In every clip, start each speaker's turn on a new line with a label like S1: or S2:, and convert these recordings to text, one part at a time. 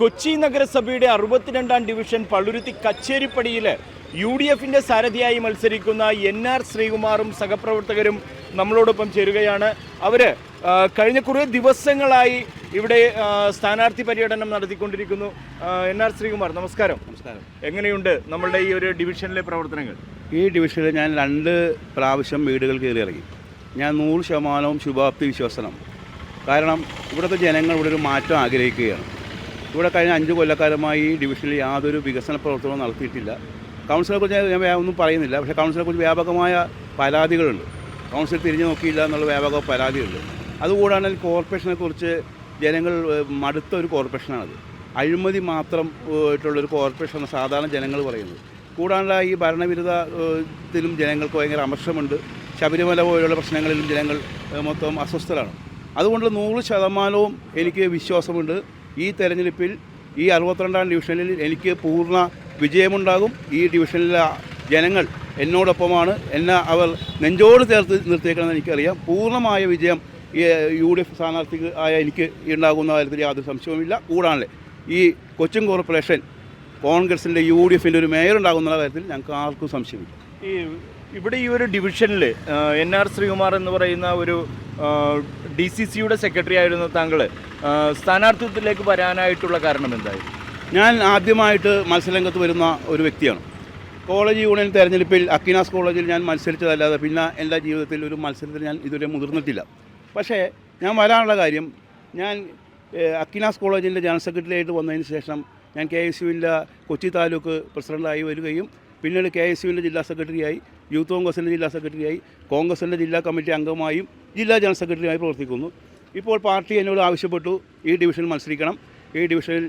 S1: കൊച്ചി നഗരസഭയുടെ 62ാം ഡിവിഷൻ പള്ളുരുത്തി കച്ചേരിപ്പടിയിൽ UDFിൻ്റെ സാരഥിയായി മത്സരിക്കുന്ന NR ശ്രീകുമാറും സഹപ്രവർത്തകരും നമ്മളോടൊപ്പം ചേരുകയാണ്. അവർ കഴിഞ്ഞ കുറേ ദിവസങ്ങളായി ഇവിടെ സ്ഥാനാർത്ഥി പര്യടനം നടത്തിക്കൊണ്ടിരിക്കുന്നു. NR ശ്രീകുമാർ, നമസ്കാരം.
S2: നമസ്കാരം.
S1: എങ്ങനെയുണ്ട് നമ്മളുടെ ഈ ഒരു ഡിവിഷനിലെ പ്രവർത്തനങ്ങൾ?
S2: ഈ ഡിവിഷനിൽ ഞാൻ 2 പ്രാവശ്യം വീടുകൾ കയറി ഇറങ്ങി. ഞാൻ 100% ശുഭാപ്തി വിശ്വാസമാണ്. കാരണം ഇവിടുത്തെ ജനങ്ങൾ ഇവിടെ ഒരു മാറ്റം ആഗ്രഹിക്കുകയാണ്. ഇവിടെ കഴിഞ്ഞ 5 കൊല്ലക്കാലമായി ഈ ഡിവിഷനിൽ യാതൊരു വികസന പ്രവർത്തനവും നടത്തിയിട്ടില്ല. കൗൺസിലിനെക്കുറിച്ച് ഞാൻ ഒന്നും പറയുന്നില്ല, പക്ഷേ കൗൺസിലിനെക്കുറിച്ച് വ്യാപകമായ പരാതികളുണ്ട്. കൗൺസിൽ തിരിഞ്ഞു നോക്കിയില്ല എന്നുള്ള വ്യാപക പരാതിയുണ്ട്. അതുകൂടാതെ കോർപ്പറേഷനെക്കുറിച്ച് ജനങ്ങൾ മടുത്ത ഒരു കോർപ്പറേഷനാണത്. അഴിമതി മാത്രം ആയിട്ടുള്ളൊരു കോർപ്പറേഷനാണ് സാധാരണ ജനങ്ങൾ പറയുന്നത്. കൂടാതെ ഈ ഭരണവിരുദ്ധത്തിലും ജനങ്ങൾക്ക് ഭയങ്കര അമർഷമുണ്ട്. ശബരിമല പോലുള്ള പ്രശ്നങ്ങളിലും ജനങ്ങൾ മൊത്തം അസ്വസ്ഥരാണ്. അതുകൊണ്ട് 100% എനിക്ക് വിശ്വാസമുണ്ട് ഈ തെരഞ്ഞെടുപ്പിൽ ഈ 62ാം ഡിവിഷനിൽ എനിക്ക് പൂർണ്ണ വിജയമുണ്ടാകും. ഈ ഡിവിഷനിലെ ജനങ്ങൾ എന്നോടൊപ്പമാണ്. എന്നെ അവർ നെഞ്ചോട് ചേർത്ത് നിർത്തിയേക്കണമെന്ന് എനിക്കറിയാം. പൂർണ്ണമായ വിജയം UDF സ്ഥാനാർത്ഥി ആയ എനിക്ക് ഉണ്ടാകുന്ന കാര്യത്തിൽ യാതൊരു സംശയവുമില്ല. കൂടാതെ ഈ കൊച്ചിൻ കോർപ്പറേഷൻ കോൺഗ്രസിൻ്റെ UDFിൻ്റെ ഒരു മേയർ ഉണ്ടാകുന്ന കാര്യത്തിൽ ഞങ്ങൾക്ക് ആർക്കും സംശയമില്ല.
S1: ഇവിടെ ഈ ഒരു ഡിവിഷനിൽ NR ശ്രീകുമാർ എന്ന് പറയുന്ന ഒരു DCCയുടെ സെക്രട്ടറി ആയിരുന്ന താങ്കൾ സ്ഥാനാർത്ഥിത്വത്തിലേക്ക് വരാനായിട്ടുള്ള കാരണം എന്തായിരുന്നു?
S2: ഞാൻ ആദ്യമായിട്ട് മത്സരരംഗത്ത് വരുന്ന ഒരു വ്യക്തിയാണ്. കോളേജ് യൂണിയൻ തെരഞ്ഞെടുപ്പിൽ അക്കിനാസ് കോളേജിൽ ഞാൻ മത്സരിച്ചതല്ലാതെ പിന്നെ എൻ്റെ ജീവിതത്തിൽ ഒരു മത്സരത്തിൽ ഞാൻ ഇതുവരെ മുതിർന്നിട്ടില്ല. പക്ഷേ ഞാൻ വരാനുള്ള കാര്യം, ഞാൻ അക്കിനാസ് കോളേജിൻ്റെ ജനറൽ സെക്രട്ടറി ആയിട്ട് വന്നതിന് ശേഷം ഞാൻ KSUവിൻ്റെ കൊച്ചി താലൂക്ക് പ്രസിഡൻ്റായി വരികയും പിന്നീട് KSUവിൻ്റെ ജില്ലാ സെക്രട്ടറിയായി, യൂത്ത് കോൺഗ്രസിൻ്റെ ജില്ലാ സെക്രട്ടറിയായി, കോൺഗ്രസിൻ്റെ ജില്ലാ കമ്മിറ്റി അംഗമായും ജില്ലാ ജനറൽ സെക്രട്ടറിയായി പ്രവർത്തിക്കുന്നു. ഇപ്പോൾ പാർട്ടി എന്നോട് ആവശ്യപ്പെട്ടു ഈ ഡിവിഷനിൽ മത്സരിക്കണം, ഈ ഡിവിഷനിൽ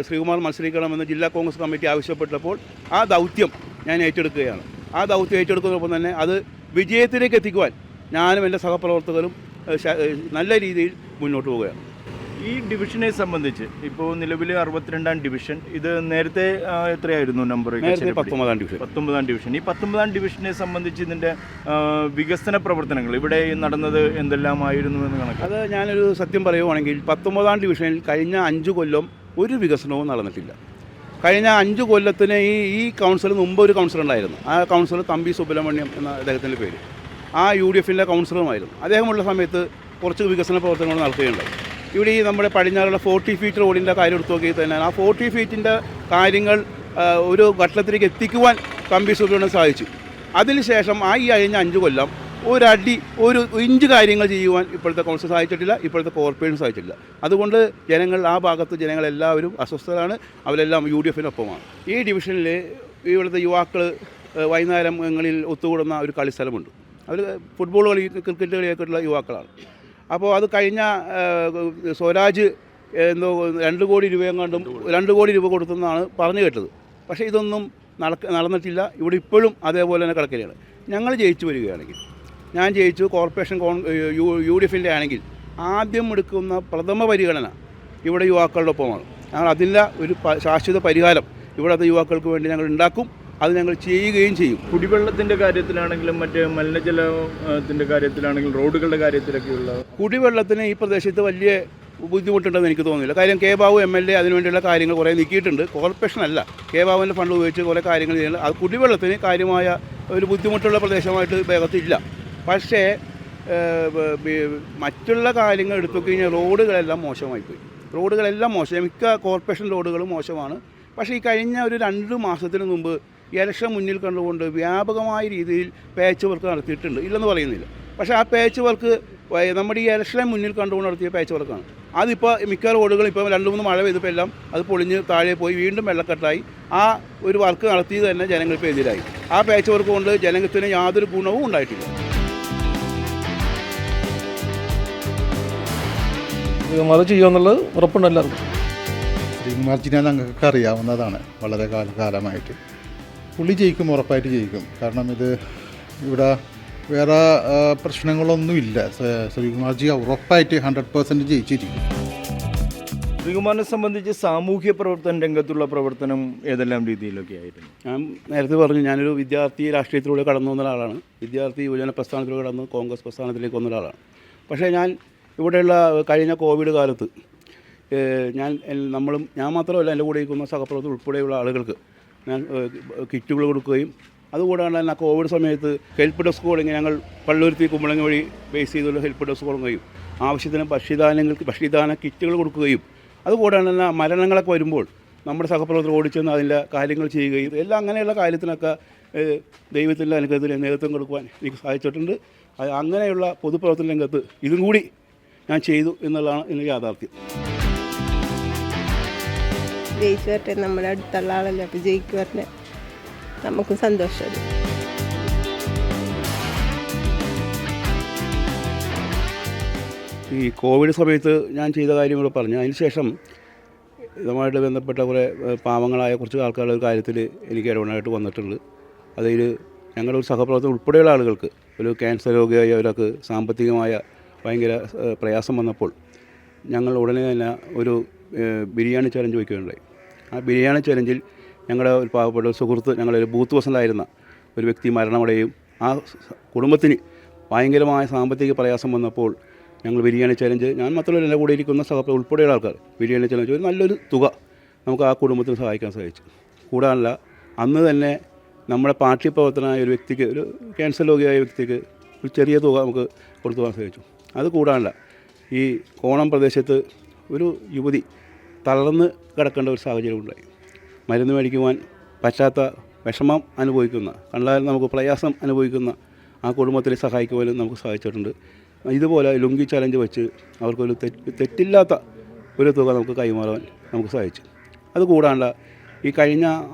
S2: ശ്രീകുമാർ മത്സരിക്കണമെന്ന് ജില്ലാ കോൺഗ്രസ് കമ്മിറ്റി ആവശ്യപ്പെട്ടപ്പോൾ ആ ദൗത്യം ഞാൻ ഏറ്റെടുക്കുകയാണ്. ആ ദൗത്യം ഏറ്റെടുക്കുന്നതോടൊപ്പം തന്നെ അത് വിജയത്തിലേക്ക് എത്തിക്കുവാൻ ഞാനും എൻ്റെ സഹപ്രവർത്തകരും നല്ല രീതിയിൽ മുന്നോട്ട് പോവുകയാണ്.
S1: ഈ ഡിവിഷനെ സംബന്ധിച്ച് ഇപ്പോൾ നിലവിൽ 62ാം ഡിവിഷൻ, ഇത് നേരത്തെ എത്രയായിരുന്നു നമ്പർ? 19ാം ഡിവിഷൻ. ഈ 19ാം ഡിവിഷനെ സംബന്ധിച്ച് ഇതിൻ്റെ വികസന പ്രവർത്തനങ്ങൾ ഇവിടെ നടന്നത് എന്തെല്ലാമായിരുന്നു എന്ന് കണക്ക്?
S2: അത് ഞാനൊരു സത്യം പറയുവാണെങ്കിൽ 19ാം ഡിവിഷനിൽ കഴിഞ്ഞ 5 കൊല്ലം ഒരു വികസനവും നടന്നിട്ടില്ല. കഴിഞ്ഞ 5 കൊല്ലത്തിന് ഈ കൗൺസിലിന് മുമ്പ് ഒരു കൗൺസിലർ ഉണ്ടായിരുന്നു. ആ കൗൺസിലർ തമ്പി സുബ്രഹ്മണ്യം എന്ന അദ്ദേഹത്തിൻ്റെ പേര്. ആ UDFിൻ്റെ കൗൺസിലറുമായിരുന്നു. അദ്ദേഹമുള്ള സമയത്ത് കുറച്ച് വികസന പ്രവർത്തനങ്ങൾ നടത്തുകയുണ്ടായി. ഇവിടെ ഈ നമ്മുടെ പടിഞ്ഞാറുള്ള 40 ഫീറ്റ് റോഡിൻ്റെ കാര്യം എടുത്തു നോക്കി തന്നെ ആ 40 ഫീറ്റിൻ്റെ കാര്യങ്ങൾ ഒരു ഘട്ടത്തിലേക്ക് എത്തിക്കുവാൻ തമ്പി സുബ്രഹ്മണ്യം സാധിച്ചു. അതിനുശേഷം ഈ കഴിഞ്ഞ 5 കൊല്ലം ഒരു ഇഞ്ച് കാര്യങ്ങൾ ചെയ്യുവാൻ ഇപ്പോഴത്തെ കൗൺസിൽ സാധിച്ചിട്ടില്ല, ഇപ്പോഴത്തെ കോർപ്പറേഷൻ സാധിച്ചിട്ടില്ല. അതുകൊണ്ട് ജനങ്ങൾ ആ ഭാഗത്ത് ജനങ്ങളെല്ലാവരും അസ്വസ്ഥരാണ്. അവരെല്ലാം UDFിനൊപ്പമാണ്. ഈ ഡിവിഷനിൽ ഇവിടുത്തെ യുവാക്കൾ വൈകുന്നേരങ്ങളിൽ ഒത്തുകൂടുന്ന ഒരു കളിസ്ഥലമുണ്ട്. അവർ ഫുട്ബോൾ കളി, ക്രിക്കറ്റ് കളിയൊക്കെയുള്ള യുവാക്കളാണ്. അപ്പോൾ അത് കഴിഞ്ഞ സ്വരാജ് എന്തോ 2 കോടി രൂപയെങ്ങാണ്ടും 2 കോടി രൂപ കൊടുത്തെന്നാണ് പറഞ്ഞു കേട്ടത്. പക്ഷേ ഇതൊന്നും നടന്നിട്ടില്ല. ഇവിടെ ഇപ്പോഴും അതേപോലെ തന്നെ കിടക്കുകയാണ്. ഞങ്ങൾ ജയിച്ചു വരികയാണെങ്കിൽ, ഞാൻ ജയിച്ചു, കോർപ്പറേഷൻ UDFിൻ്റെ ആണെങ്കിൽ ആദ്യം എടുക്കുന്ന പ്രഥമ പരിഗണന ഇവിടെ യുവാക്കളുടെ ഒപ്പമാണ്. ഞങ്ങൾ അതിൻ്റെ ഒരു ശാശ്വത പരിഹാരം ഇവിടുത്തെ യുവാക്കൾക്ക് വേണ്ടി ഞങ്ങൾ ഉണ്ടാക്കും. അത് ഞങ്ങൾ ചെയ്യുകയും ചെയ്യും.
S1: കുടിവെള്ളത്തിൻ്റെ കാര്യത്തിലാണെങ്കിലും മറ്റ് മലിനജലത്തിൻ്റെ കാര്യത്തിലാണെങ്കിലും റോഡുകളുടെ കാര്യത്തിലൊക്കെയുള്ള
S2: കുടിവെള്ളത്തിന് ഈ പ്രദേശത്ത് വലിയ ബുദ്ധിമുട്ടുണ്ടെന്ന് എനിക്ക് തോന്നുന്നില്ല. കാര്യം കെ ബാബു MLA അതിനുവേണ്ടിയുള്ള കാര്യങ്ങൾ കുറേ നീക്കിയിട്ടുണ്ട്. കോർപ്പറേഷനല്ല, കെ ബാബുവിൻ്റെ ഫണ്ട് ഉപയോഗിച്ച് കുറേ കാര്യങ്ങൾ ചെയ്യുന്നുണ്ട്. അത് കുടിവെള്ളത്തിന് കാര്യമായ ഒരു ബുദ്ധിമുട്ടുള്ള പ്രദേശമായിട്ട് വേഗത്തില്ല. പക്ഷേ മറ്റുള്ള കാര്യങ്ങൾ എടുത്തു കഴിഞ്ഞാൽ റോഡുകളെല്ലാം മോശമായിപ്പോയി. റോഡുകളെല്ലാം മോശം, മിക്ക കോർപ്പറേഷൻ റോഡുകളും മോശമാണ്. പക്ഷേ ഈ കഴിഞ്ഞ ഒരു 2 മാസത്തിന് മുമ്പ് ഇലക്ഷൻ മുന്നിൽ കണ്ടുകൊണ്ട് വ്യാപകമായ രീതിയിൽ പാച്ച് വർക്ക് നടത്തിയിട്ടുണ്ട്, ഇല്ലെന്ന് പറയുന്നില്ല. പക്ഷേ ആ പാച്ച് വർക്ക് നമ്മുടെ ഈ ഇലക്ഷനെ മുന്നിൽ കണ്ടുകൊണ്ട് നടത്തിയ പാച്ച് വർക്കാണ്. അതിപ്പോൾ മിക്ക റോഡുകളും ഇപ്പോൾ 2-3 മഴ പെയ്തപ്പോൾ എല്ലാം അത് പൊളിഞ്ഞ് താഴെ പോയി വീണ്ടും വെള്ളക്കെട്ടായി. ആ ഒരു വർക്ക് നടത്തിയത് തന്നെ ജനങ്ങൾക്ക് എതിരായി. ആ പാച്ച് വർക്ക് കൊണ്ട് ജനത്തിന് യാതൊരു ഗുണവും ഉണ്ടായിട്ടില്ല.
S3: ശ്രീകുമാർ ചെയ്യുമെന്നുള്ളത് ഉറപ്പുണ്ട് എല്ലാവർക്കും.
S4: ശ്രീകുമാർജിനെ ഞങ്ങൾക്ക് അറിയാവുന്നതാണ് വളരെ കാലമായിട്ട്. പുള്ളി ജയിക്കും, ഉറപ്പായിട്ട് ജയിക്കും. കാരണം ഇവിടെ വേറെ പ്രശ്നങ്ങളൊന്നുമില്ല. ശ്രീകുമാർജി ഉറപ്പായിട്ട് 100% ജയിച്ചിരിക്കും.
S1: ശ്രീകുമാറിനെ സംബന്ധിച്ച് സാമൂഹ്യ പ്രവർത്തന രംഗത്തുള്ള പ്രവർത്തനം ഏതെല്ലാം രീതിയിലൊക്കെ ആയിരുന്നു?
S2: ഞാൻ നേരത്തെ പറഞ്ഞു, ഞാനൊരു വിദ്യാർത്ഥി രാഷ്ട്രീയത്തിലൂടെ കടന്നു വന്ന ഒരാളാണ്. വിദ്യാർത്ഥി യുവജന പ്രസ്ഥാനത്തിലൂടെ കടന്ന് കോൺഗ്രസ് പ്രസ്ഥാനത്തിലേക്ക് വന്ന ഒരാളാണ്. പക്ഷേ ഞാൻ ഇവിടെയുള്ള കഴിഞ്ഞ കോവിഡ് കാലത്ത് ഞാൻ മാത്രമല്ല എൻ്റെ കൂടെ ഇരിക്കുന്ന സഹപ്രവർത്തകർ ഉൾപ്പെടെയുള്ള ആളുകൾക്ക് ഞാൻ കിറ്റുകൾ കൊടുക്കുകയും അതുകൂടാണ്ട് തന്നെ കോവിഡ് സമയത്ത് ഹെൽപ്പ് ഡെസ്ക് തുടങ്ങി ഞങ്ങൾ പള്ളുരുത്തി കുമ്പളങ്ങി വഴി ബേസ് ചെയ്തുള്ള ഹെൽപ്പ് ഡെസ്ക് തുടങ്ങുകയും ആവശ്യത്തിന് ഭക്ഷ്യദാന കിറ്റുകൾ കൊടുക്കുകയും അതുകൂടാണ്ട് തന്നെ മരണങ്ങളൊക്കെ വരുമ്പോൾ നമ്മുടെ സഹപ്രവർത്തകർ ഓടിച്ചെന്ന് അതിൻ്റെ കാര്യങ്ങൾ ചെയ്യുകയും എല്ലാം അങ്ങനെയുള്ള കാര്യത്തിനൊക്കെ ദൈവത്തിൻ്റെ അനുഗ്രഹത്തിൽ നേതൃത്വം കൊടുക്കുവാൻ എനിക്ക് സാധിച്ചിട്ടുണ്ട്. അങ്ങനെയുള്ള പൊതുപ്രവർത്തന രംഗത്ത് ഇതും കൂടി ഞാൻ ചെയ്തു എന്നുള്ളതാണ് ഇതിൻ്റെ യാഥാർത്ഥ്യം.
S5: ജയിച്ചു വരട്ടെ, നമ്മുടെ അടുത്തുള്ള ആളല്ലേ, അപ്പോൾ ജയിക്കു വരട്ടെ, നമുക്കും സന്തോഷമല്ലേ.
S2: ഈ കോവിഡ് സമയത്ത് ഞാൻ ചെയ്ത കാര്യങ്ങൾ പറഞ്ഞു. അതിനുശേഷം ഇതുമായിട്ട് ബന്ധപ്പെട്ട കുറേ പാവങ്ങളായ കുറച്ച് ആൾക്കാരുടെ ഒരു കാര്യത്തിൽ എനിക്ക് ഇടപെടാനായിട്ട് വന്നിട്ടുണ്ട്. അതിൽ ഞങ്ങളുടെ ഒരു സഹപ്രവർത്തകർ ഉൾപ്പെടെയുള്ള ആളുകൾക്ക് ഒരു ക്യാൻസർ രോഗിയായ അവർക്ക് സാമ്പത്തികമായ ഭയങ്കര പ്രയാസം വന്നപ്പോൾ ഞങ്ങൾ ഉടനെ തന്നെ ഒരു ബിരിയാണി ചലഞ്ച് വയ്ക്കുകയുണ്ടായി. ആ ബിരിയാണി ചലഞ്ചിൽ ഞങ്ങളുടെ ഒരു പാവപ്പെട്ട ഒരു സുഹൃത്ത്, ഞങ്ങളൊരു ബൂത്ത് പ്രസിഡൻ്റായിരുന്ന ഒരു വ്യക്തി മരണമടയുകയും ആ കുടുംബത്തിന് ഭയങ്കരമായ സാമ്പത്തിക പ്രയാസം വന്നപ്പോൾ ഞങ്ങൾ ബിരിയാണി ചലഞ്ച്, ഞാൻ മാത്രമല്ല എൻ്റെ കൂടെ ഇരിക്കുന്ന സഹപ്രവർത്തകർ ഉൾപ്പെടെയുള്ള ആൾക്കാർ ബിരിയാണി ചലഞ്ച് ഒരു നല്ലൊരു തുക നമുക്ക് ആ കുടുംബത്തിന് സഹായിക്കാൻ സാധിച്ചു. കൂടാതെ അന്ന് തന്നെ നമ്മുടെ പാർട്ടി പ്രവർത്തനമായ ഒരു വ്യക്തിക്ക്, ഒരു ക്യാൻസർ രോഗിയായ വ്യക്തിക്ക് ഒരു ചെറിയ തുക നമുക്ക് കൊടുത്തു പോകാൻ സാധിച്ചു. അത് കൂടാതെ ഈ കോണം പ്രദേശത്ത് ഒരു യുവതി തളർന്ന് കിടക്കേണ്ട ഒരു സാഹചര്യം ഉണ്ടായി. മരുന്ന് മേടിക്കുവാൻ പറ്റാത്ത വിഷമം അനുഭവിക്കുന്ന, കണ്ടാൽ നമുക്ക് പ്രയാസം അനുഭവിക്കുന്ന ആ കുടുംബത്തിനെ സഹായിക്കുവാനും നമുക്ക് സാധിച്ചിട്ടുണ്ട്. ഇതുപോലെ ലുങ്കി ചലഞ്ച് വെച്ച് അവർക്കൊരു തെറ്റില്ലാത്ത ഒരു തുക നമുക്ക് കൈമാറാൻ നമുക്ക് സാധിച്ചു. അതുകൂടാണ്ട് ഈ കഴിഞ്ഞ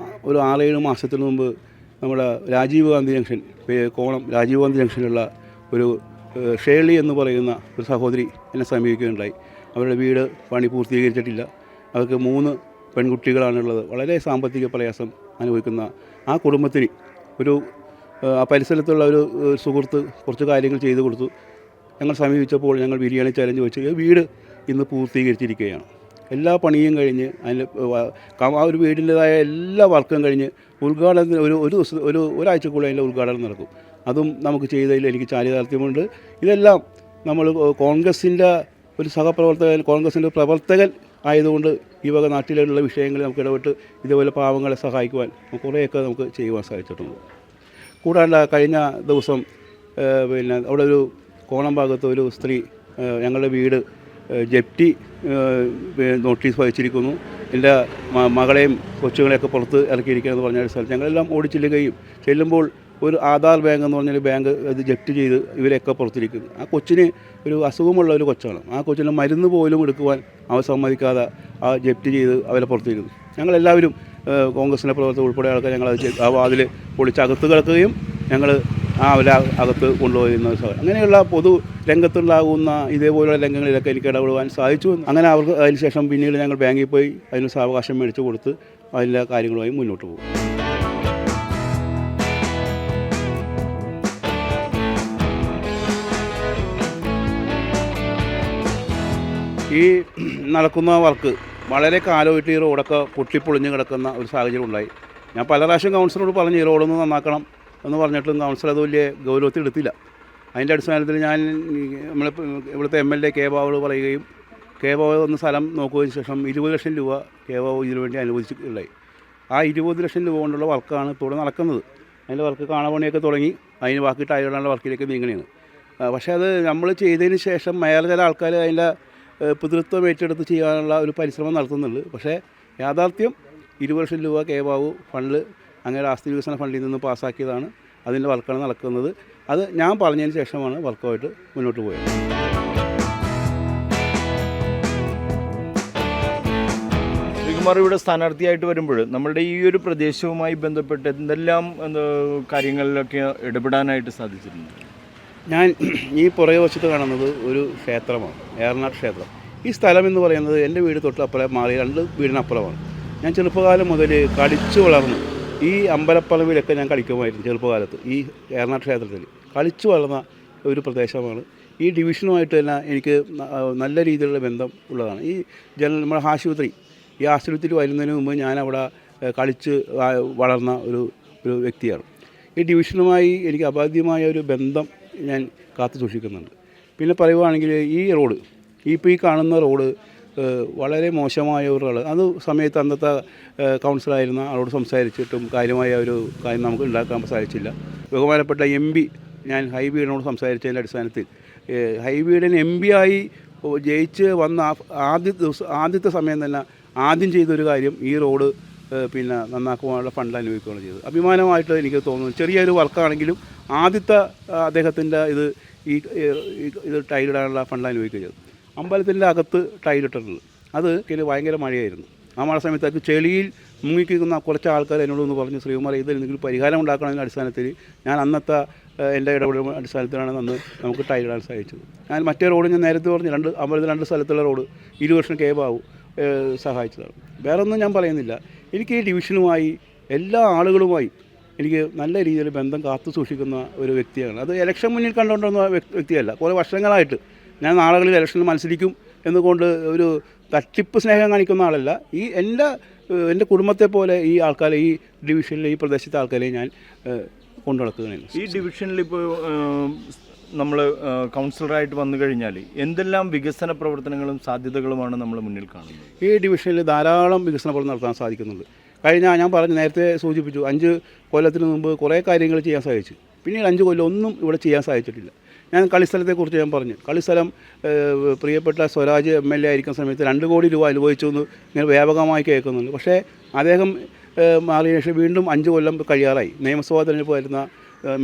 S2: ഒരു 6-7 മാസത്തിന് മുമ്പ് നമ്മുടെ രാജീവ് ഗാന്ധി ജംഗ്ഷൻ, കോണം രാജീവ് ഗാന്ധി ജംഗ്ഷനിലുള്ള ഒരു ഷേർലി എന്ന് പറയുന്ന ഒരു സഹോദരി എന്നെ സമീപിക്കുകയുണ്ടായി. അവരുടെ വീട് പണി പൂർത്തീകരിച്ചിട്ടില്ല. അവർക്ക് 3 പെൺകുട്ടികളാണുള്ളത്. വളരെ സാമ്പത്തിക പ്രയാസം അനുഭവിക്കുന്ന ആ കുടുംബത്തിന് ആ പരിസരത്തുള്ള ഒരു സുഹൃത്ത് കുറച്ച് കാര്യങ്ങൾ ചെയ്തു കൊടുത്തു. ഞങ്ങൾ സമീപിച്ചപ്പോൾ ഞങ്ങൾ ബിരിയാണി ചലഞ്ച് വെച്ച് വീട് ഇന്ന് പൂർത്തീകരിച്ചിരിക്കുകയാണ്. എല്ലാ പണിയും കഴിഞ്ഞ് അതിന് ആ ഒരു വീടിൻ്റെതായ എല്ലാ വർക്കും കഴിഞ്ഞ് ഉദ്ഘാടനത്തിന് ഒരു ദിവസം ഒരാഴ്ചക്കുള്ളിൽ അതിൻ്റെ ഉദ്ഘാടനം നടക്കും. അതും നമുക്ക് ചെയ്തതിൽ എനിക്ക് ചാരിതാർത്ഥ്യമുണ്ട്. ഇതെല്ലാം നമ്മൾ കോൺഗ്രസിൻ്റെ ഒരു സഹപ്രവർത്തകൻ, കോൺഗ്രസിൻ്റെ പ്രവർത്തകൻ ആയതുകൊണ്ട് ഈ വക നാട്ടിലുള്ള വിഷയങ്ങളിൽ നമുക്ക് ഇടപെട്ട് ഇതുപോലെ പാവങ്ങളെ സഹായിക്കുവാൻ കുറേയൊക്കെ നമുക്ക് ചെയ്യുവാൻ സാധിച്ചിട്ടുണ്ട്. കൂടാണ്ട് കഴിഞ്ഞ ദിവസം അവിടെ ഒരു കോണം ഭാഗത്ത് ഒരു സ്ത്രീ ഞങ്ങളുടെ വീട് ജപ്തി നോട്ടീസ് വഹിച്ചിരിക്കുന്നു, എൻ്റെ മകളെയും കൊച്ചുകളെയൊക്കെ പുറത്ത് ഇറക്കിയിരിക്കുകയെന്ന് പറഞ്ഞ ഒരു സ്ഥലത്ത് ഞങ്ങളെല്ലാം ചെല്ലുമ്പോൾ ഒരു ആധാർ ബാങ്ക് എന്ന് പറഞ്ഞൊരു ബാങ്ക് അത് ജപ്തി ചെയ്ത് ഇവരെയൊക്കെ പുറത്തിരിക്കുന്നു. ആ കൊച്ചിന് ഒരു അസുഖമുള്ള ഒരു കൊച്ചാണ്. ആ കൊച്ചിന് മരുന്ന് പോലും എടുക്കുവാൻ അവർ സമ്മതിക്കാതെ ആ ജപ്തി ചെയ്ത് അവരെ പുറത്തിരിക്കുന്നു. ഞങ്ങളെല്ലാവരും കോൺഗ്രസിൻ്റെ പ്രവർത്തകർ ഉൾപ്പെടെ ആൾക്കാർ ഞങ്ങളത് ആ വാതിൽ പൊളിച്ച് അകത്ത് കിടക്കുകയും ഞങ്ങൾ അവരെ അകത്ത് കൊണ്ടുപോയിരുന്ന അങ്ങനെയുള്ള പൊതു രംഗത്തുണ്ടാകുന്ന ഇതേപോലുള്ള രംഗങ്ങളിലൊക്കെ എനിക്ക് ഇടപെടുവാൻ സാധിച്ചു. അങ്ങനെ അവർക്ക് അതിനുശേഷം പിന്നീട് ഞങ്ങൾ ബാങ്കിൽ പോയി അതിന് സാവകാശം മേടിച്ചു കൊടുത്ത് അതിൻ്റെ കാര്യങ്ങളുമായി മുന്നോട്ട് പോകും. ഈ നടക്കുന്ന വർക്ക് വളരെ കാലമായിട്ട് ഈ റോഡൊക്കെ പൊട്ടിപ്പൊളിഞ്ഞ് കിടക്കുന്ന ഒരു സാഹചര്യം ഉണ്ടായി. ഞാൻ പല പ്രാവശ്യം കൗൺസിലറോട് പറഞ്ഞു ഈ റോഡൊന്ന് നന്നാക്കണം എന്ന് പറഞ്ഞിട്ടും കൗൺസിലർ അത് വലിയ ഗൗരവത്തിൽ എടുത്തില്ല. അതിൻ്റെ അടിസ്ഥാനത്തിൽ ഞാൻ ഇവിടുത്തെ MLA കെ ബാബുവോട് പറയുകയും കെ ബാബു ഒന്ന് സ്ഥലം നോക്കുകയും ശേഷം 20 ലക്ഷം രൂപ കെ ബാബു ഇതിനു വേണ്ടി അനുവദിച്ചിട്ടുണ്ടായി. ആ 20 ലക്ഷം രൂപ കൊണ്ടുള്ള വർക്കാണ് ഇപ്പോൾ നടക്കുന്നത്. അതിൻ്റെ വർക്ക് കാണാപണിയൊക്കെ തുടങ്ങി അതിന് ബാക്കി ടയറിടാനുള്ള വർക്കിലേക്ക് നീങ്ങുകയാണ്. പക്ഷേ അത് നമ്മൾ ചെയ്തതിന് ശേഷം ചില ആൾക്കാർ അതിൻ്റെ പിതൃത്വം ഏറ്റെടുത്ത് ചെയ്യാനുള്ള ഒരു പരിശ്രമം നടത്തുന്നുണ്ട്. പക്ഷേ യാഥാർത്ഥ്യം 20 ലക്ഷം രൂപ കെ ബാബു ഫണ്ട് അങ്ങനെ ആസ്തി വികസന ഫണ്ടിൽ നിന്ന് പാസ്സാക്കിയതാണ്. അതിൻ്റെ വർക്കാണ് നടക്കുന്നത്. അത് ഞാൻ പറഞ്ഞതിന് ശേഷമാണ് വർക്കുമായിട്ട് മുന്നോട്ട് പോയത്.
S1: ശ്രീകുമാർ ഇവിടെ സ്ഥാനാർത്ഥിയായിട്ട് വരുമ്പോൾ നമ്മളുടെ ഈ ഒരു പ്രദേശവുമായി ബന്ധപ്പെട്ട് എന്തെല്ലാം കാര്യങ്ങളിലൊക്കെ ഇടപെടാനായിട്ട് സാധിച്ചിട്ടുണ്ട്?
S2: ഞാൻ ഈ പുറകെ വശത്ത് കാണുന്നത് ഒരു ക്ഷേത്രമാണ്, ഏറനാട് ക്ഷേത്രം. ഈ സ്ഥലം എന്ന് പറയുന്നത് എൻ്റെ വീട് തൊട്ട് അപ്പുറം മാറി 2 വീടിനപ്പുറമാണ്. ഞാൻ ചെറുപ്പകാലം മുതൽ കളിച്ചു വളർന്നു. ഈ അമ്പലപ്പറമ്പിലൊക്കെ ഞാൻ കളിക്കുമായിരുന്നു ചെറുപ്പകാലത്ത്. ഈ ഏറനാട് ക്ഷേത്രത്തിൽ കളിച്ചു വളർന്ന ഒരു പ്രദേശമാണ്. ഈ ഡിവിഷനുമായിട്ട് തന്നെ എനിക്ക് നല്ല രീതിയിലുള്ള ബന്ധം ഉള്ളതാണ്. ഈ നമ്മുടെ ഈ ആശുപത്രി വരുന്നതിന് മുമ്പ് ഞാൻ അവിടെ കളിച്ച് വളർന്ന ഒരു വ്യക്തിയാണ്. ഈ ഡിവിഷനുമായി എനിക്ക് അപാധ്യമായ ഒരു ബന്ധം ഞാൻ കാത്തു സൂക്ഷിക്കുന്നുണ്ട്. പിന്നെ പറയുവാണെങ്കിൽ ഈ റോഡ്, ഇപ്പോൾ ഈ കാണുന്ന റോഡ് വളരെ മോശമായ ഒരാൾ അത് സമയത്ത് അന്നത്തെ കൗൺസിലായിരുന്ന ആളോട് സംസാരിച്ചിട്ടും കാര്യമായ ഒരു കാര്യം നമുക്ക് ഉണ്ടാക്കാൻ സാധിച്ചില്ല. ബഹുമാനപ്പെട്ട MP ഞാൻ ഹൈബീഡിനോട് സംസാരിച്ചതിൻ്റെ അടിസ്ഥാനത്തിൽ ഹൈബീഡിന് MP ആയി ജയിച്ച് വന്ന ആദ്യത്തെ സമയം തന്നെ ആദ്യം ചെയ്തൊരു കാര്യം ഈ റോഡ് പിന്നെ നന്നാക്കുവാനുള്ള ഫണ്ട് അനുവദിക്കുകയാണ് ചെയ്തത്. അഭിമാനമായിട്ട് എനിക്ക് തോന്നുന്നു. ചെറിയൊരു വർക്കാണെങ്കിലും ആദ്യത്തെ അദ്ദേഹത്തിൻ്റെ ഇത് ടൈലിടാനുള്ള ഫണ്ട് അനുവദിക്കുക ചെയ്തു. അമ്പലത്തിൻ്റെ അകത്ത് ടൈലിട്ടിട്ടുള്ളത് അത് ഭയങ്കര മഴയായിരുന്നു. ആ മഴ സമയത്തേക്ക് ചെളിയിൽ മുങ്ങിക്കുന്ന കുറച്ച് ആൾക്കാർ എന്നോടൊന്ന് പറഞ്ഞു, ശ്രീകുമാർ ഇത് എന്തെങ്കിലും പരിഹാരം ഉണ്ടാക്കണമെന്ന അടിസ്ഥാനത്തിൽ ഞാൻ അന്നത്തെ എൻ്റെ ഇടപെടൽ അടിസ്ഥാനത്തിലാണ് അന്ന് നമുക്ക് ടൈലിടാൻ സാധിച്ചത്. ഞാൻ മറ്റേ റോഡ് ഞാൻ നേരത്തെ പറഞ്ഞു അമ്പലത്തിൽ 2 സ്ഥലത്തുള്ള റോഡ് 20 വർഷം കേബാവും സഹായിച്ചതാണ്. വേറൊന്നും ഞാൻ പറയുന്നില്ല. എനിക്ക് ഈ ഡിവിഷനുമായി എല്ലാ ആളുകളുമായി എനിക്ക് നല്ല രീതിയിൽ ബന്ധം കാത്തു സൂക്ഷിക്കുന്ന ഒരു വ്യക്തിയാണ്. അത് ഇലക്ഷൻ മുന്നിൽ കണ്ടുകൊണ്ടുവന്ന വ്യക്തിയല്ല. കുറേ വർഷങ്ങളായിട്ട് ഞാൻ നാളുകളിൽ ഇലക്ഷനിൽ മത്സരിക്കും എന്നുകൊണ്ട് ഒരു തട്ടിപ്പ് സ്നേഹം കാണിക്കുന്ന ആളല്ല. ഈ എൻ്റെ കുടുംബത്തെ പോലെ ഈ ആൾക്കാരെ ഈ ഡിവിഷനിലെ ഈ പ്രദേശത്തെ ആൾക്കാരെ ഞാൻ കൊണ്ടു നടക്കുകയാണ്.
S1: ഈ ഡിവിഷനിൽ ഇപ്പോൾ നമ്മൾ കൗൺസിലറായിട്ട് വന്നു കഴിഞ്ഞാൽ എന്തെല്ലാം വികസന പ്രവർത്തനങ്ങളും സാധ്യതകളുമാണ് നമ്മൾ മുന്നിൽ കാണുന്നത്?
S2: ഈ ഡിവിഷനിൽ ധാരാളം വികസന പ്രവർത്തനം നടത്താൻ സാധിക്കുന്നുണ്ട്. ഞാൻ പറഞ്ഞു നേരത്തെ സൂചിപ്പിച്ചു 5 കൊല്ലത്തിന് മുമ്പ് കുറേ കാര്യങ്ങൾ ചെയ്യാൻ സാധിച്ചു. പിന്നീട് 5 കൊല്ലം ഒന്നും ഇവിടെ ചെയ്യാൻ സാധിച്ചിട്ടില്ല. ഞാൻ കളിസ്ഥലത്തെക്കുറിച്ച് ഞാൻ പറഞ്ഞു. കളിസ്ഥലം പ്രിയപ്പെട്ട സ്വരാജ് MLA ആയിരിക്കുന്ന സമയത്ത് 2 കോടി രൂപ അനുഭവിച്ചു എന്ന് ഇങ്ങനെ വ്യാപകമായി കേൾക്കുന്നുണ്ട്. പക്ഷേ അദ്ദേഹം മാറിയ ശേഷം വീണ്ടും 5 കൊല്ലം കഴിയാറായി. നിയമസഭാ തെരഞ്ഞെടുപ്പ് വരുന്ന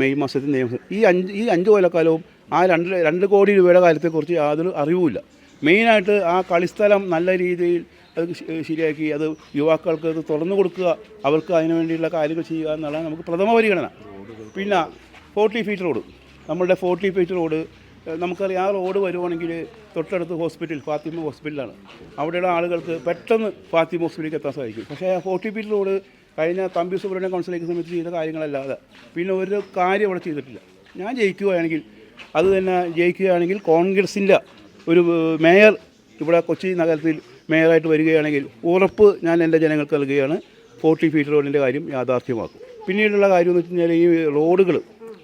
S2: മെയ് മാസത്തിൽ ഈ 5 കൊല്ലക്കാലവും ആ 2 കോടി രൂപയുടെ കാര്യത്തെക്കുറിച്ച് യാതൊരു അറിവുമില്ല. മെയിനായിട്ട് ആ കളിസ്ഥലം നല്ല രീതിയിൽ അത് ശരിയാക്കി അത് യുവാക്കൾക്ക് അത് തുറന്നു കൊടുക്കുക, അവർക്ക് അതിനു വേണ്ടിയുള്ള കാര്യങ്ങൾ ചെയ്യുക എന്നുള്ളതാണ് നമുക്ക് പ്രഥമ പരിഗണന. പിന്നെ 40 ഫീറ്റ് റോഡ്, നമ്മളുടെ 40 ഫീറ്റ് റോഡ് നമുക്കറിയാം. ആ റോഡ് വരുവാണെങ്കിൽ തൊട്ടടുത്ത് ഹോസ്പിറ്റൽ ഫാത്തിമ ഹോസ്പിറ്റലാണ്. അവിടെയുള്ള ആളുകൾക്ക് പെട്ടെന്ന് ഫാത്തിമ ഹോസ്പിറ്റലിലേക്ക് എത്താൻ സാധിക്കും. പക്ഷേ ആ 40 ഫീറ്റ് റോഡ് കഴിഞ്ഞ തമ്പി സുബ്രഹ്മണ്യം കൗൺസിലേക്ക് സമയത്ത് ചെയ്ത കാര്യങ്ങളല്ലാതെ പിന്നെ ഒരു കാര്യം അവിടെ ചെയ്തിട്ടില്ല. ഞാൻ ജയിക്കുകയാണെങ്കിൽ കോൺഗ്രസിൻ്റെ ഒരു മേയർ ഇവിടെ കൊച്ചി നഗരത്തിൽ മേയറായിട്ട് വരികയാണെങ്കിൽ ഉറപ്പ് ഞാൻ എൻ്റെ ജനങ്ങൾക്ക് നൽകുകയാണ്, 40 ഫീറ്റ് റോഡിൻ്റെ കാര്യം യാഥാർത്ഥ്യമാക്കും. പിന്നീടുള്ള കാര്യം എന്ന് വെച്ച് കഴിഞ്ഞാൽ ഈ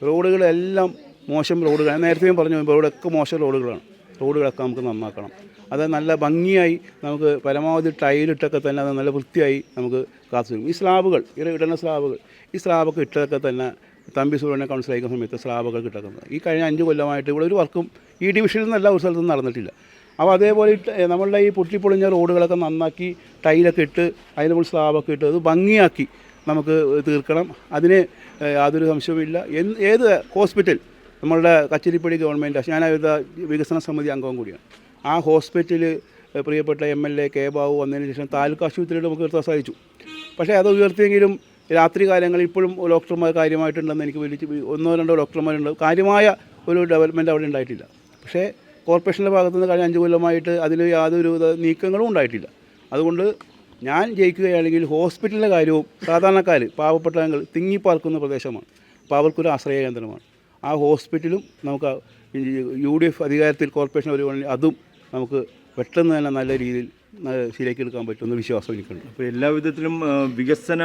S2: റോഡുകളെല്ലാം മോശം റോഡുകളാണ്. നേരത്തെ ഞാൻ പറഞ്ഞു റോഡൊക്കെ മോശം റോഡുകളാണ്. റോഡുകളൊക്കെ നമുക്ക് നന്നാക്കണം. അത് നല്ല ഭംഗിയായി നമുക്ക് പരമാവധി ടൈലിട്ടൊക്കെ തന്നെ അത് നല്ല വൃത്തിയായി നമുക്ക് കാത്തുവരും. ഈ സ്ലാബുകൾ ഇടുന്ന ഈ സ്ലാബൊക്കെ ഇട്ടതൊക്കെ തന്നെ തമ്പി സുബ്രഹ്മണ്യം കൗൺസിലായിരിക്കുന്ന സമയത്ത് സ്ലാബുകൾ കിട്ടുന്നത്. ഈ കഴിഞ്ഞ 5 കൊല്ലമായിട്ട് ഇവിടെ ഒരു വർക്കും ഈ ഡിവിഷനിൽ നിന്നല്ല ഒരു സ്ഥലത്തും നടന്നിട്ടില്ല. അപ്പോൾ അതേപോലെ നമ്മളുടെ ഈ പൊട്ടിപ്പൊളിഞ്ഞ റോഡുകളൊക്കെ നന്നാക്കി ടൈലൊക്കെ ഇട്ട് അതിന് നമ്മൾ സ്ലാബൊക്കെ ഇട്ട് അത് ഭംഗിയാക്കി നമുക്ക് തീർക്കണം. അതിന് യാതൊരു സംശയവുമില്ല. ഏത് ഹോസ്പിറ്റൽ നമ്മളുടെ കച്ചേരിപ്പടി ഗവൺമെൻറ് ഞാനവിടുത്തെ വികസന സമിതി അംഗവും കൂടിയാണ്. ആ ഹോസ്പിറ്റൽ പ്രിയപ്പെട്ട MLA ബാബു വന്നതിന് ശേഷം താലൂക്ക് ആശുപത്രിയിൽ നമുക്ക് ഉയർത്താൻ സാധിച്ചു. പക്ഷേ അത് ഉയർത്തിയെങ്കിലും രാത്രി കാലങ്ങളിൽ ഇപ്പോഴും ഡോക്ടർമാർ കാര്യമായിട്ടുണ്ടെന്ന് എനിക്ക് 1-2 ഡോക്ടർമാരുണ്ട്. കാര്യമായ ഒരു ഡെവലപ്മെൻറ്റ് അവിടെ ഉണ്ടായിട്ടില്ല. പക്ഷേ കോർപ്പറേഷൻ്റെ ഭാഗത്തു നിന്ന് കഴിഞ്ഞ 5 കൊല്ലമായിട്ട് അതിൽ യാതൊരു നീക്കങ്ങളും ഉണ്ടായിട്ടില്ല. അതുകൊണ്ട് ഞാൻ ജയിക്കുകയാണെങ്കിൽ ഹോസ്പിറ്റലിൻ്റെ കാര്യവും സാധാരണക്കാർ പാവപ്പെട്ട തിങ്ങിപ്പാർക്കുന്ന പ്രദേശമാണ്. അപ്പോൾ അവർക്കൊരു ആശ്രയ കേന്ദ്രമാണ്. ആ ഹോസ്പിറ്റലും നമുക്ക് UDF അധികാരത്തിൽ കോർപ്പറേഷൻ വരുവാണെങ്കിൽ അതും നമുക്ക് പെട്ടെന്ന് തന്നെ നല്ല രീതിയിൽ ശരിയാക്കി എടുക്കാൻ പറ്റുമെന്ന് വിശ്വാസം എനിക്കുണ്ട്.
S1: അപ്പോൾ എല്ലാ വിധത്തിലും വികസന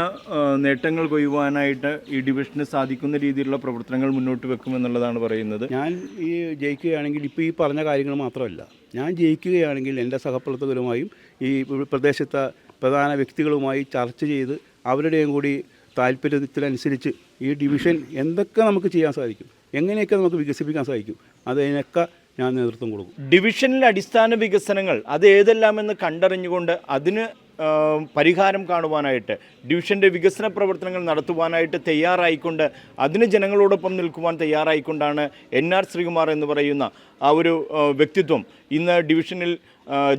S1: നേട്ടങ്ങൾ കൊയ്യുവാനായിട്ട് ഈ ഡിവിഷന് സാധിക്കുന്ന രീതിയിലുള്ള പ്രവർത്തനങ്ങൾ മുന്നോട്ട് വെക്കുമെന്നുള്ളതാണ് പറയുന്നത്.
S2: ഞാൻ ഈ ജയിക്കുകയാണെങ്കിൽ ഇപ്പോൾ ഈ പറഞ്ഞ കാര്യങ്ങൾ മാത്രമല്ല, ഞാൻ ജയിക്കുകയാണെങ്കിൽ എൻ്റെ സഹപ്രവർത്തകരുമായും ഈ പ്രദേശത്തെ പ്രധാന വ്യക്തികളുമായി ചർച്ച ചെയ്ത് അവരുടെയും കൂടി താല്പര്യത്തിനനുസരിച്ച് ഈ ഡിവിഷൻ എന്തൊക്കെ നമുക്ക് ചെയ്യാൻ സാധിക്കും, എങ്ങനെയൊക്കെ നമുക്ക് വികസിപ്പിക്കാൻ സാധിക്കും, അതിനൊക്കെ ഞാൻ നേതൃത്വം കൊടുക്കും.
S1: ഡിവിഷനിലെ അടിസ്ഥാന വികസനങ്ങൾ അത് ഏതെല്ലാമെന്ന് കണ്ടറിഞ്ഞുകൊണ്ട് അതിന് പരിഹാരം കാണുവാനായിട്ട് ഡിവിഷൻ്റെ വികസന പ്രവർത്തനങ്ങൾ നടത്തുവാനായിട്ട് തയ്യാറായിക്കൊണ്ട് അതിന് ജനങ്ങളോടൊപ്പം നിൽക്കുവാൻ തയ്യാറായിക്കൊണ്ടാണ് NR ശ്രീകുമാർ എന്ന് പറയുന്ന ആ ഒരു വ്യക്തിത്വം ഇന്ന് ഡിവിഷനിൽ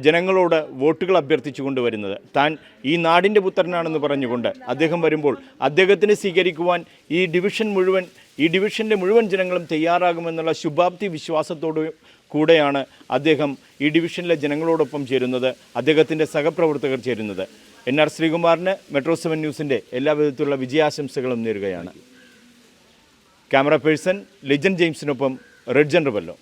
S1: ജനങ്ങളോട് വോട്ടുകൾ അഭ്യർത്ഥിച്ചു കൊണ്ടുവരുന്നത്. താൻ ഈ നാടിൻ്റെ പുത്രനാണെന്ന് പറഞ്ഞുകൊണ്ട് അദ്ദേഹം വരുമ്പോൾ അദ്ദേഹത്തിന് സ്വീകരിക്കുവാൻ ഈ ഡിവിഷൻ്റെ മുഴുവൻ ജനങ്ങളും തയ്യാറാകുമെന്നുള്ള ശുഭാപ്തി വിശ്വാസത്തോടു കൂടെയാണ് അദ്ദേഹം ഈ ഡിവിഷനിലെ ജനങ്ങളോടൊപ്പം ചേരുന്നത്, അദ്ദേഹത്തിൻ്റെ സഹപ്രവർത്തകർ ചേരുന്നത്. NR ശ്രീകുമാറിന് Metro7 ന്യൂസിൻ്റെ എല്ലാവിധത്തിലുള്ള വിജയാശംസകളും നേരുകയാണ്. ക്യാമറ പേഴ്സൺ ലിജൻ ജെയിംസിനൊപ്പം റെഡ്ജൻ റബല്ലോ.